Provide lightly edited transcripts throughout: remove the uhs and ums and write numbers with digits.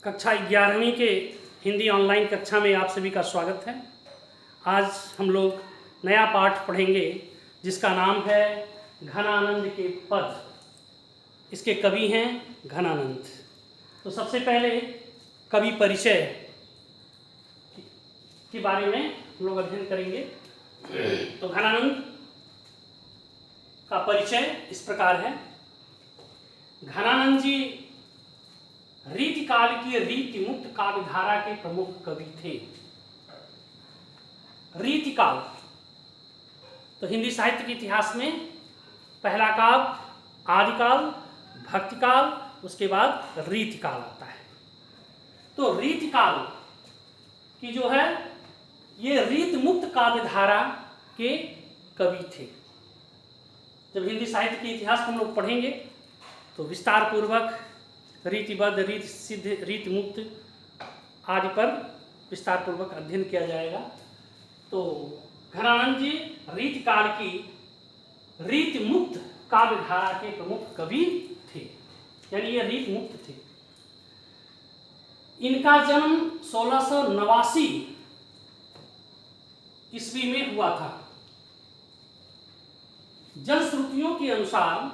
कक्षा 11वीं के हिंदी ऑनलाइन कक्षा में आप सभी का स्वागत है। आज हम लोग नया पाठ पढ़ेंगे जिसका नाम है घनानंद के पद। इसके कवि हैं घनानंद। तो सबसे पहले कवि परिचय के बारे में हम लोग अध्ययन करेंगे। तो घनानंद का परिचय इस प्रकार है। घनानंद जी रीतिकाल की रीति मुक्त काव्य धारा के प्रमुख कवि थे। रीतिकाल तो हिंदी साहित्य के इतिहास में पहला काव्य आदिकाल, भक्तिकाल, उसके बाद रीतिकाल आता है। तो रीतिकाल की जो है ये रीति मुक्त काव्य धारा के कवि थे। जब हिंदी साहित्य के इतिहास को हम लोग पढ़ेंगे तो विस्तार पूर्वक रीतिबद्ध, रीति सिद्ध, रीति मुक्त आदि पर विस्तार पूर्वक अध्ययन किया जाएगा। तो घनानंद जी रीतिकाल की रीति मुक्त काव्य धारा के प्रमुख कवि थे, यानी ये रीति मुक्त थे। इनका जन्म 1689 ईस्वी में हुआ था। जनश्रुतियों के अनुसार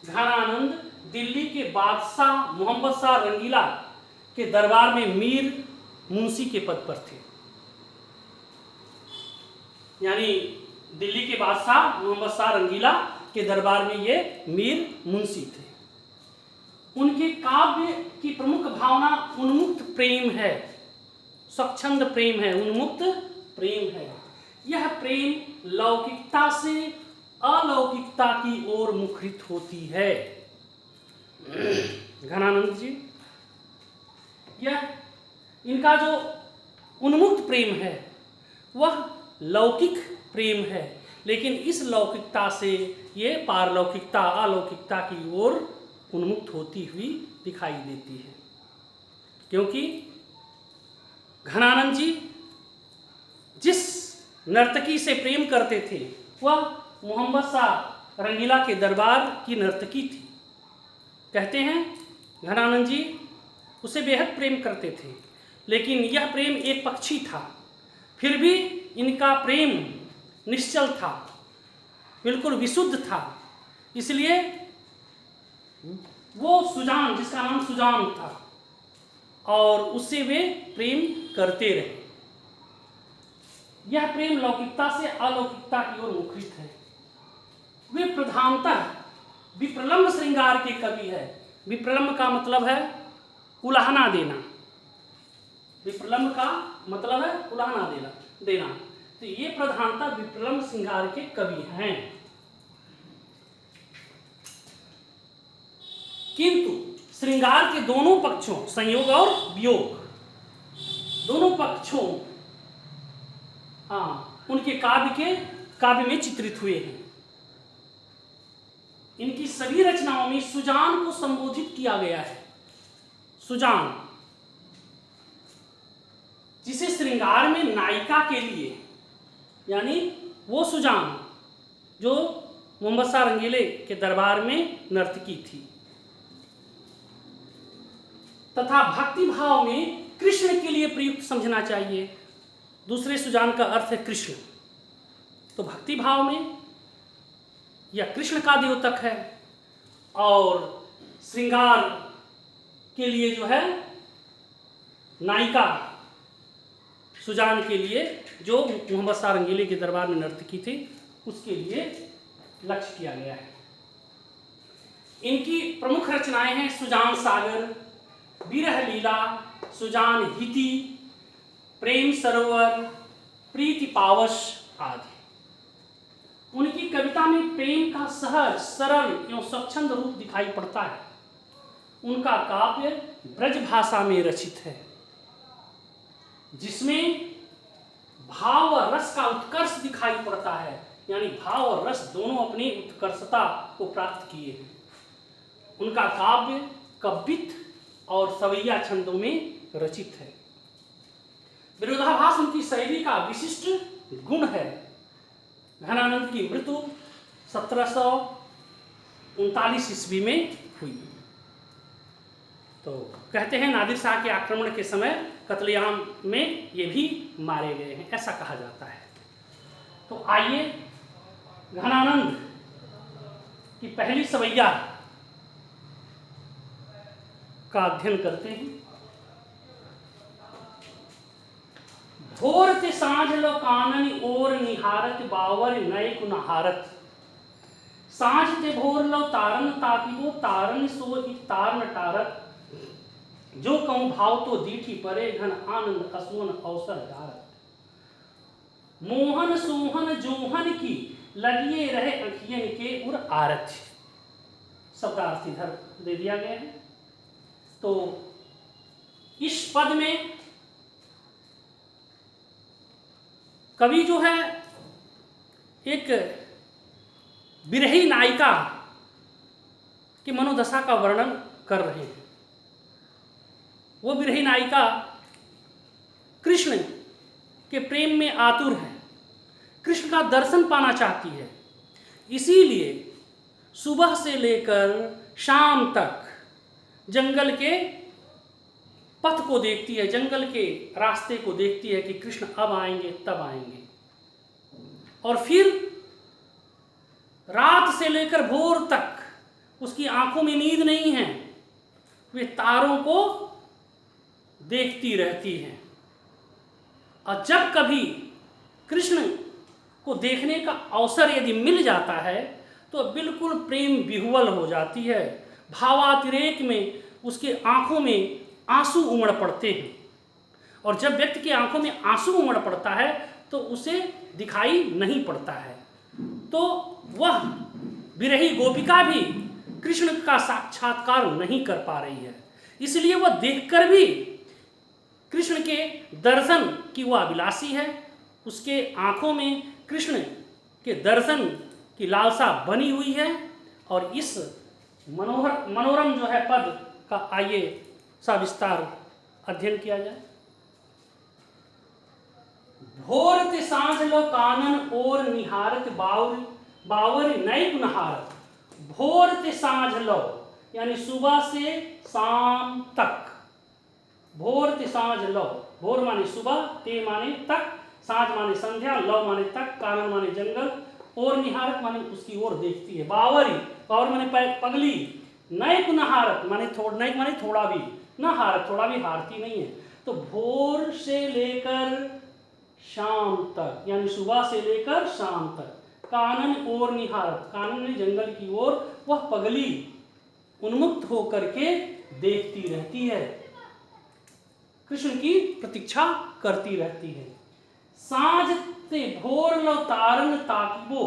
घनानंद दिल्ली के बादशाह मोहम्मद शाह रंगीला के दरबार में मीर मुंशी के पद पर थे। यानी दिल्ली के बादशाह मोहम्मद शाह रंगीला के दरबार में ये मीर मुंशी थे। उनके काव्य की प्रमुख भावना उन्मुक्त प्रेम है, स्वच्छंद प्रेम है, उन्मुक्त प्रेम है। यह प्रेम लौकिकता से अलौकिकता की ओर मुखरित होती है। घनानंद जी यह इनका जो उन्मुक्त प्रेम है वह लौकिक प्रेम है, लेकिन इस लौकिकता से ये पारलौकिकता अलौकिकता की ओर उन्मुक्त होती हुई दिखाई देती है। क्योंकि घनानंद जी जिस नर्तकी से प्रेम करते थे वह मोहम्मद शाह रंगीला के दरबार की नर्तकी थी। कहते हैं घनानंद जी उसे बेहद प्रेम करते थे, लेकिन यह प्रेम एक पक्षी था। फिर भी इनका प्रेम निश्चल था, बिल्कुल विशुद्ध था। इसलिए वो सुजान, जिसका नाम सुजान था, और उससे वे प्रेम करते रहे। यह प्रेम लौकिकता से अलौकिकता की ओर मुखरित है। वे प्रधानतः विप्रलंब श्रृंगार के कवि है। विप्रलंब का मतलब है उलाहना देना। विप्रलंब का मतलब है उलाहना देना। तो ये प्रधानतः विप्रलंब श्रृंगार के कवि हैं। किंतु श्रृंगार के दोनों पक्षों, संयोग और वियोग, दोनों पक्षों उनके काव्य में चित्रित हुए हैं। इनकी सभी रचनाओं में सुजान को संबोधित किया गया है। सुजान जिसे श्रृंगार में नायिका के लिए, यानी वो सुजान जो मोहम्मद शाह रंगीले के दरबार में नर्तकी थी, तथा भक्ति भाव में कृष्ण के लिए प्रयुक्त समझना चाहिए। दूसरे सुजान का अर्थ है कृष्ण। तो भक्ति भाव में यह कृष्ण का द्योतक है, और श्रृंगार के लिए जो है नायिका सुजान के लिए, जो मोहम्मद शाह रंगीले के दरबार में नर्तकी थी, उसके लिए लक्ष्य किया गया है। इनकी प्रमुख रचनाएं हैं सुजान सागर, विरह लीला, सुजान हिति, प्रेम सरोवर, प्रीति पावश आदि। उनकी कविता में प्रेम का सहज, सरल एवं स्वच्छंद रूप दिखाई पड़ता है। उनका काव्य ब्रज भाषा में रचित है, जिसमें भाव और रस का उत्कर्ष दिखाई पड़ता है। यानी भाव और रस दोनों अपनी उत्कर्षता को प्राप्त किए हैं। उनका काव्य कवित और सवैया छंदों में रचित है। विरोधाभास उनकी शैली का विशिष्ट गुण है। घनानंद की मृत्यु 1739 ईस्वी में हुई। तो कहते हैं नादिर शाह के आक्रमण के समय कत्लेआम में ये भी मारे गए हैं, ऐसा कहा जाता है। तो आइए घनानंद की पहली सवैया का अध्ययन करते हैं। भोर ते सांझ लो कानन ओर निहारत बावर नए कुनहारत। सांझ ते भोर लो तारन ताकिबो तारन सो तार न टारत। जो कहूँ भाव तो दीठी परे घन आनंद असुवन अवसर डारत। मोहन सोहन जोहन की लगिए रहे अखियन के उर आरत। शब्दार्थ इधर दे दिया गया है। तो इस पद में कवि जो है एक विरही नायिका की मनोदशा का वर्णन कर रहे हैं। वो विरही नायिका कृष्ण के प्रेम में आतुर है, कृष्ण का दर्शन पाना चाहती है, इसीलिए सुबह से लेकर शाम तक जंगल के पथ को देखती है, जंगल के रास्ते को देखती है कि कृष्ण अब आएंगे तब आएंगे। और फिर रात से लेकर भोर तक उसकी आंखों में नींद नहीं है, वे तारों को देखती रहती हैं। और जब कभी कृष्ण को देखने का अवसर यदि मिल जाता है तो बिल्कुल प्रेम विह्वल हो जाती है, भावातिरेक में उसके आंखों में आंसू उमड़ पड़ते हैं। और जब व्यक्ति की आंखों में आंसू उमड़ पड़ता है तो उसे दिखाई नहीं पड़ता है, तो वह विरही गोपिका भी कृष्ण का साक्षात्कार नहीं कर पा रही है। इसलिए वह देखकर भी कृष्ण के दर्शन की वह अभिलाषी है, उसके आंखों में कृष्ण के दर्शन की लालसा बनी हुई है। और इस मनोरम जो है पद का आइए सविस्तार अध्ययन किया जाए। भोर ते सांझ लो कानन ओर निहारत बावर नए कुनहारत। भोर ते सांझ लो यानी सुबह से शाम तक। भोर ते सांझ लो, भोर माने सुबह, ते माने तक, सांझ माने संध्या, लो माने तक, कानन माने जंगल, और निहारत माने उसकी ओर देखती है। बावर माने पगली, नए कुनहारत माने नए माने थोड़ा भी, न हारत थोड़ा भी हारती नहीं है। तो भोर से लेकर शाम तक यानी सुबह से लेकर शाम तक, कानन और निहारत, कानन ने जंगल की ओर वह पगली उन्मुक्त होकर के देखती रहती है, कृष्ण की प्रतीक्षा करती रहती है। सांझ ते भोर लो तारन ताकिबो,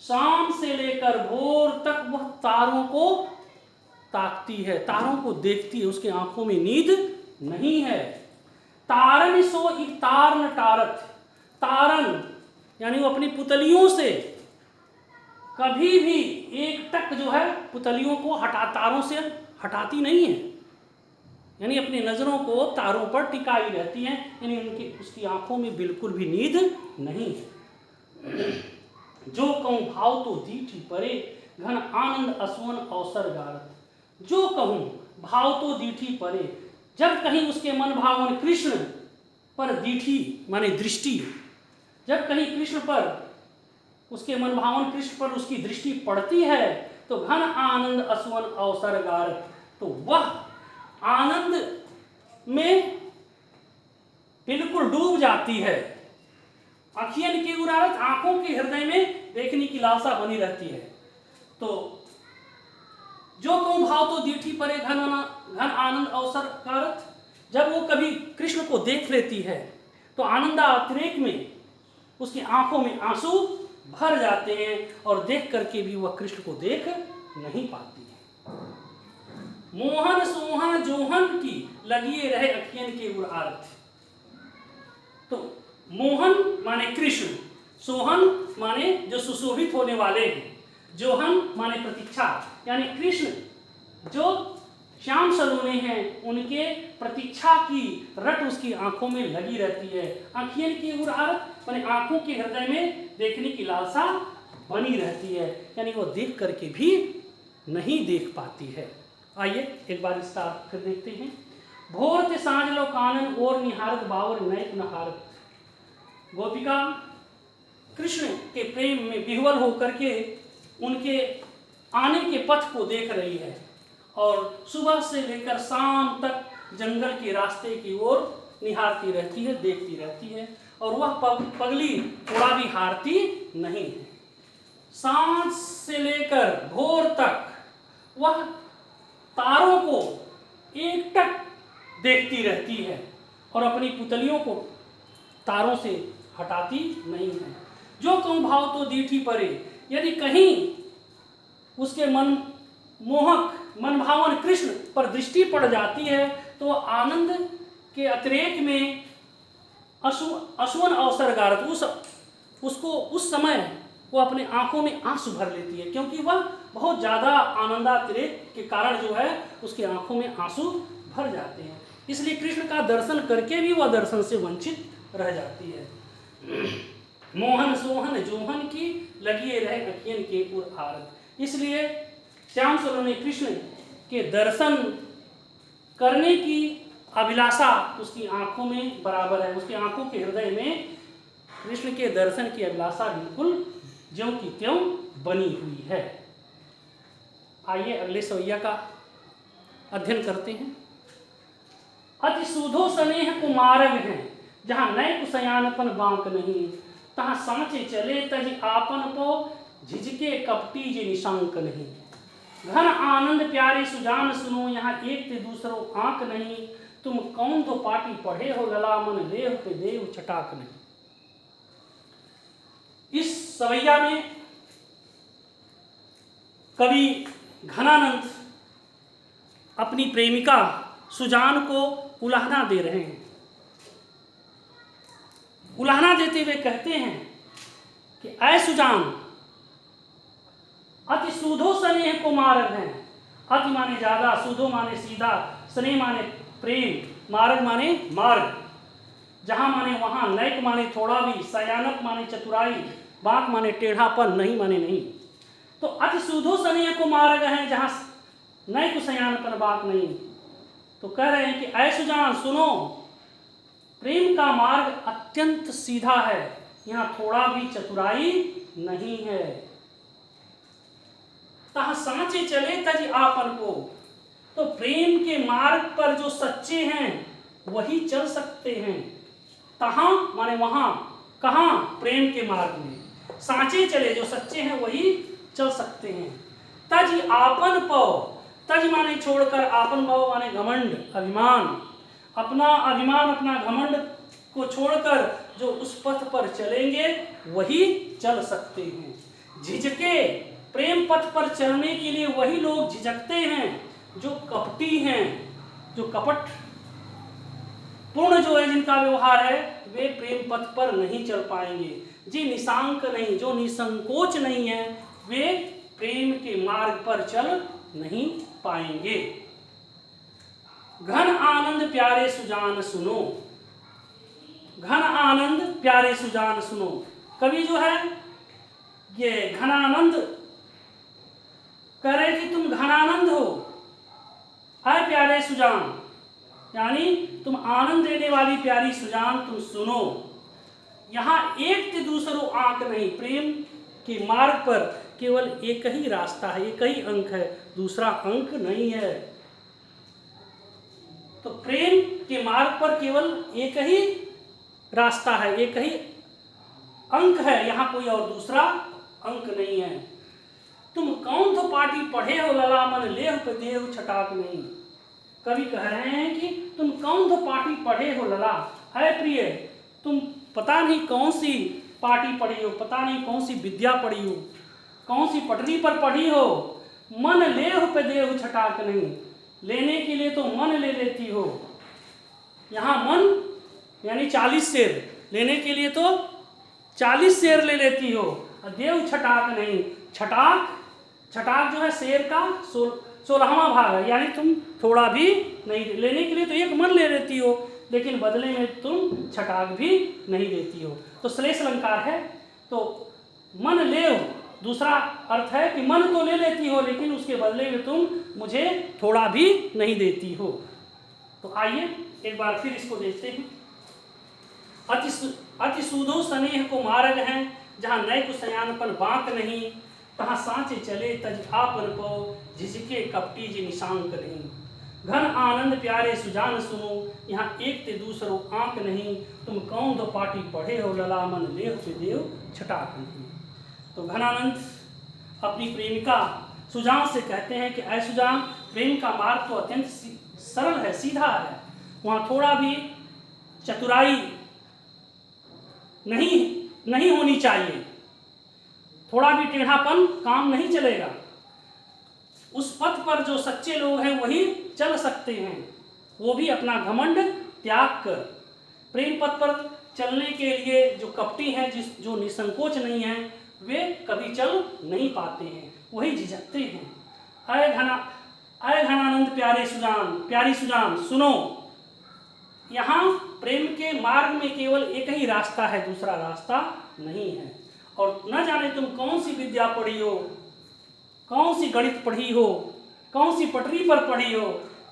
शाम से लेकर भोर तक वह तारों को ताकती है, तारों को देखती है, उसकी आंखों में नींद नहीं है। तारन सो तार न टारत। तारन यानी वो अपनी पुतलियों से कभी भी एक टक जो है पुतलियों को तारों से हटाती नहीं है, यानी अपनी नजरों को तारों पर टिकाई रहती हैं, यानी उनकी उसकी आंखों में बिल्कुल भी नींद नहीं है। जो कहूँ भाव तो दीठी परे घन आनंद असुवन अवसर गारत। जो कहूँ भाव तो दीठी परे, जब कहीं उसके मन भावन कृष्ण पर दीठी माने दृष्टि, जब कहीं कृष्ण पर उसके मन भावन कृष्ण पर उसकी दृष्टि पड़ती है तो घन आनंद असुवन अवसर गारत, तो वह आनंद में बिल्कुल डूब जाती है। अखियन की उरारत, आंखों के हृदय में देखने की लालसा बनी रहती है। तो जो कहूँ भाव तो दीठी परे घन आनंद अवसर कारत, जब वो कभी कृष्ण को देख लेती है तो आनंदातिरेक में उसकी आंखों में आंसू भर जाते हैं और देख करके भी वह कृष्ण को देख नहीं पाती है। मोहन सोहन जोहन की लगिए रहे अखियन के उरारत। तो मोहन माने कृष्ण, सोहन माने जो सुशोभित होने वाले हैं, जोहन माने प्रतीक्षा, यानी कृष्ण जो श्याम सलोने हैं उनके प्रतीक्षा की रट उसकी आंखों में लगी रहती है। आँखियन की उरारत माने आंखों के हृदय में देखने की लालसा बनी रहती है, यानी वो देख करके भी नहीं देख पाती है। आइए एक बार इसका फिर देखते हैं। भोर ते सांझ लो कानन और निहारक बावर नैक नहारक। गोपिका कृष्ण के प्रेम में विह्वल होकर के उनके आने के पथ को देख रही है और सुबह से लेकर शाम तक जंगल के रास्ते की ओर निहारती रहती है, देखती रहती है और वह पगली थोड़ा भी हारती नहीं है। सांझ से लेकर भोर तक वह तारों को एकटक देखती रहती है और अपनी पुतलियों को तारों से हटाती नहीं है। जो कहूँ भाव तो दीठी परे, यदि कहीं उसके मन मोहक मनभावन कृष्ण पर दृष्टि पड़ जाती है तो आनंद के अतिरेक में अश्वन अवसर गारत उसको उस समय वो अपने आंखों में आंसू भर लेती है, क्योंकि वह बहुत ज़्यादा आनंदातिरेक के कारण जो है उसके आंखों में आंसू भर जाते हैं। इसलिए कृष्ण का दर्शन करके भी वह दर्शन से वंचित रह जाती है। मोहन सोहन जोहन की लगिए रहे अखियन के पुर आरत। इसलिए श्याम सलोनी कृष्ण के दर्शन करने की अभिलाषा उसकी आंखों में बराबर है। उसकी आंखों के हृदय में कृष्ण के दर्शन की अभिलाषा बिल्कुल ज्यों की त्यों बनी हुई है। आइए अगले सवैया का अध्ययन करते हैं। अति सूधो स्नेह कुमारग है, जहाँ नय कुसयानपन बांक नहीं, तहाँ सांचे चले तज आपन को झिझके कपटी जे निशांक नहीं। घन आनंद प्यारे सुजान सुनो, यहाँ एक ते दूसरो आंक नहीं, तुम कौन तो पाटी पढ़े हो लला मन लेह पे देव चटाक नहीं। इस सवैया में कवि घनानंद अपनी प्रेमिका सुजान को उलाहना दे रहे हैं। उलाहना देते हुए कहते हैं कि ऐ सुजान, अति सूधो स्नेह को मार्ग है। अति माने ज्यादा, सूधो माने सीधा, स्नेह माने प्रेम, मार्ग माने मार्ग। जहां माने वहां, नैक माने थोड़ा भी, सयानक माने चतुराई, बाक माने टेढ़ापन, नहीं माने नहीं। तो अति सूधो स्नेह को मार्ग है, जहां नैक सयानपन बाक नहीं। तो कह रहे हैं कि ऐ सुजान सुनो, प्रेम का मार्ग अत्यंत सीधा है, यहां थोड़ा भी चतुराई नहीं है। तहाँ सांचे चले तज आपन को। तो प्रेम के मार्ग पर जो सच्चे हैं वही चल सकते हैं। तहाँ माने वहां, कहाँ? प्रेम के मार्ग में। सांचे चले, जो सच्चे हैं वही चल सकते हैं। तज आपन पौ, तज माने छोड़कर, आपन पौ माने घमंड, अभिमान। अपना अभिमान, अपना घमंड को छोड़कर जो उस पथ पर चलेंगे वही चल सकते हैं। झिझके, प्रेम पथ पर चलने के लिए वही लोग झिझकते हैं जो कपटी हैं, जो कपट पूर्ण जो है, जिनका व्यवहार है, वे प्रेम पथ पर नहीं चल पाएंगे। जी निशांक नहीं, जो निसंकोच नहीं है, वे प्रेम के मार्ग पर चल नहीं पाएंगे। घन आनंद प्यारे सुजान सुनो, घन आनंद प्यारे सुजान सुनो। कवि जो है ये घनानंद कह रहे कि तुम घनानंद हो, है प्यारे सुजान, यानी तुम आनंद देने वाली प्यारी सुजान, तुम सुनो। यहाँ एक ते दूसरो आंक नहीं, प्रेम के मार्ग पर केवल एक ही रास्ता है, एक ही अंक है, दूसरा अंक नहीं है। तो प्रेम के मार्ग पर केवल एक ही रास्ता है, एक ही अंक है, यहाँ कोई और दूसरा अंक नहीं है। तुम कौन तो पाटी पढ़े हो लला मन लेह पे देव छटाक नहीं। कवि कह रहे हैं कि तुम कौन तो पाटी पढ़े हो लला, है प्रिय, तुम पता नहीं कौन सी पाटी पढ़ी हो, पता नहीं कौन सी विद्या पढ़ी हो, कौन सी पटरी पर पढ़ी हो। मन लेह पे देव छटाक नहीं, लेने के लिए तो मन ले लेती हो। यहाँ मन यानी 40 शेर, लेने के लिए तो 40 शेर ले लेती हो, देव छटाक नहीं। छटाक, छटाक जो है शेर का 16वां भाग है, यानी तुम थोड़ा भी नहीं, लेने के लिए तो एक मन ले लेती हो, लेकिन बदले में तुम छटाक भी नहीं देती हो। तो श्लेष अलंकार है। तो मन लेव दूसरा अर्थ है कि मन तो ले लेती हो लेकिन उसके बदले में तुम मुझे थोड़ा भी नहीं देती हो। तो आइए एक बार फिर इसको देखते हैं। अति सूधो स्नेह को मार्ग है, जहाँ नय को सयानपन बांक नहीं, तहाँ सांचे चले तज आपन को, झिझके कपटी जी निशांक नहीं। घन आनंद प्यारे सुजान सुनो, यहाँ एक ते दूसरो आंक नहीं, तुम कौन दो पाटी पढ़े हो, लला मन लेव पे देव छटाक नहीं। तो घनानंद अपनी प्रेमिका सुजान से कहते हैं कि ऐ सुजान, प्रेम का मार्ग तो अत्यंत सरल है, सीधा है, वहाँ थोड़ा भी चतुराई नहीं होनी चाहिए, थोड़ा भी टेढ़ापन काम नहीं चलेगा। उस पथ पर जो सच्चे लोग हैं वही चल सकते हैं, वो भी अपना घमंड त्याग कर। प्रेम पथ पर चलने के लिए जो कपटी हैं, जो निसंकोच नहीं हैं, वे कभी चल नहीं पाते हैं, वही झिझकते हैं। अय घनानंद प्यारे सुजान, प्यारी सुजान सुनो, यहाँ प्रेम के मार्ग में केवल एक ही रास्ता है, दूसरा रास्ता नहीं है। और न जाने तुम कौन सी विद्या पढ़ी हो, कौन सी गणित पढ़ी हो, कौन सी पटरी पर पढ़ी हो,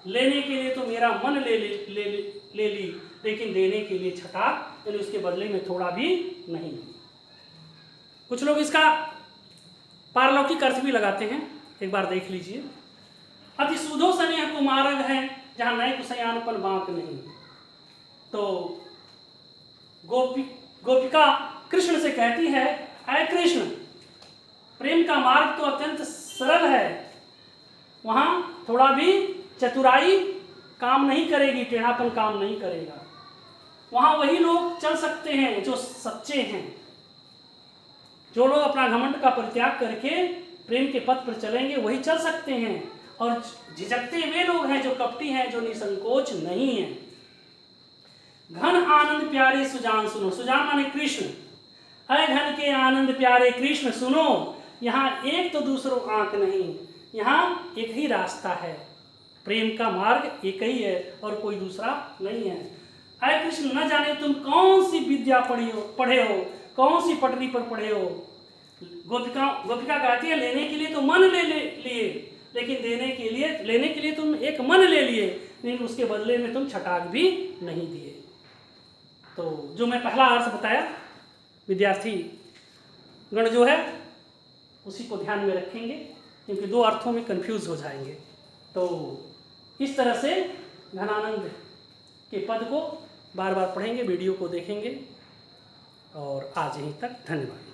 लेने के लिए तो मेरा मन ले ली, लेकिन देने के लिए छटाक, यानी उसके बदले में थोड़ा भी नहीं। कुछ लोग इसका पारलौकिक अर्थ भी लगाते हैं, एक बार देख लीजिए। अति सूधो स्नेह को मार्ग है, जहाँ नय को सयानपन बांक नहीं। तो गोपिका कृष्ण से कहती है, ऐ कृष्ण, प्रेम का मार्ग तो अत्यंत सरल है, वहाँ थोड़ा भी चतुराई काम नहीं करेगी, टेढ़ापन काम नहीं करेगा। वहाँ वही लोग चल सकते हैं जो सच्चे हैं, जो लोग अपना घमंड का परित्याग करके प्रेम के पथ पर चलेंगे वही चल सकते हैं। और झिझकते वे लोग हैं जो कपटी हैं, जो निसंकोच नहीं हैं। घन आनंद प्यारे सुजान सुनो, सुजान माने कृष्ण। है घन के आनंद प्यारे कृष्ण सुनो, यहाँ एक तो दूसरो आंक नहीं, यहाँ एक ही रास्ता है, प्रेम का मार्ग एक ही है और कोई दूसरा नहीं है। ऐ कृष्ण, न जाने तुम कौन सी विद्या पढ़े हो, कौन सी पटरी पर पढ़े हो। गोपिका कहती है, लेने के लिए तो मन लिए, लेकिन लेने के लिए तुम एक मन ले लिए, लेकिन उसके बदले में तुम छटाक भी नहीं दिए। तो जो मैं पहला अर्थ बताया, विद्यार्थी गण जो है उसी को ध्यान में रखेंगे, क्योंकि दो अर्थों में कंफ्यूज हो जाएंगे। तो इस तरह से घनानंद के पद को बार बार पढ़ेंगे, वीडियो को देखेंगे। और आज यहीं तक, धन्यवाद।